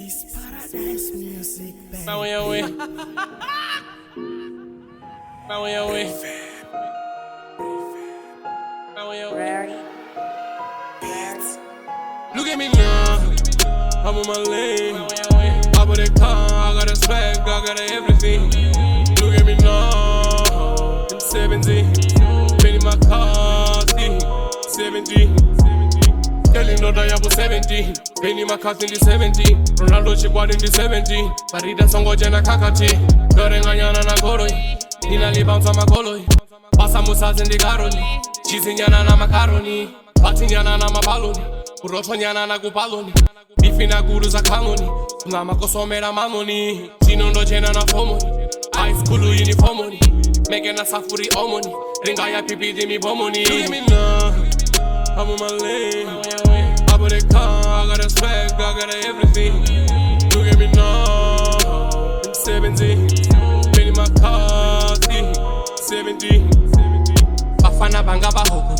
This paradise music, baby. Now we away. Now we away. Now we away. Look at me now. I'm on my lane. Top of the car, I got a swag, I got everything. Look at me now. I'm 17. Been in my car, see. 17. Telling no that I was 17. Been in my car in the 17. Ronaldo she bought in the 17. Parida songo jena kakati. Dorenganyana na goroi. Nina li bounce ma goloi. Passa musas in the garoni. Chizinyana na macaroni. Batinyana na mabaloni. Urotonyana na kupaloni. Bifina guru za kanoni. Nama kosomera mamoni. Chino ndo jena na fomoni. High school uniformoni. Mege na safuri omoni. Ringa ya pipi di mi bomoni. Look at me now. I'm on my lane. Top of the car, I got a swag, I got everything. Look at me now. I'm 17. Been in my car, see. 17. Bafana banga bahoko.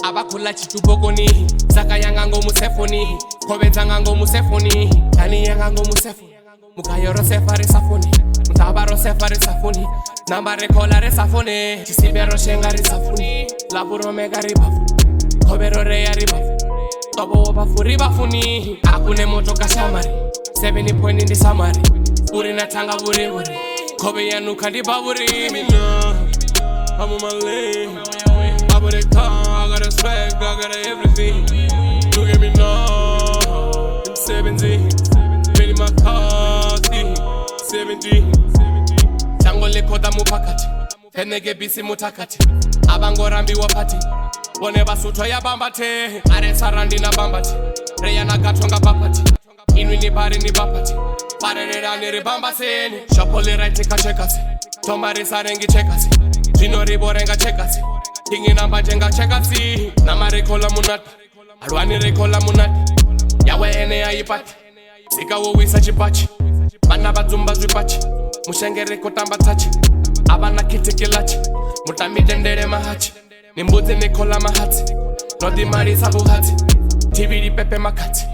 Abakula chitubokoni. Saka yanga ngo musefoni. Kobeta ngo musefoni. Tani yanga ngo musefoni. Mukayoro sefari safoni. Mutabaro sefari safoni. Nambare kolare safoni. Chisibero shengari safoni. Laburo megari bafuni. Kobero reyari bafuni. Tobo bafuri bafuni. Akune moto kashamari. 7 point in the samari. Uri na tanga buri buri. Kobe ya nuka di baburi. I'm on my lane. Top of the car, I got a swag, I got everything. Look at me now. I'm 17. Been in my car, see. 17. Tango lekota mupakati. Fenege bisi mutakati. Abangorambi wapati. Bone basutwa ya bambate. Are sarandi na bambati. Reya na gatonga bapati. Inwi ni bari ni bapati. Parerera ni ribambaseni. Shopoli right kachekasi. Tomari sarengi chekasi. Jino riborenga chekasi. Kingi namba jenga chekasi. Namare kola munati. Arwani rekola munati. Yawe ene ya ipati. Sika uwisa chipachi. Bana bazumba zwipachi. Mushengere kotamba tachi. Abana kitikilachi. Mutamidendere mahachi. Nimbuzi nikola mahati. Nodi marisa buhati. TV di pepe makati.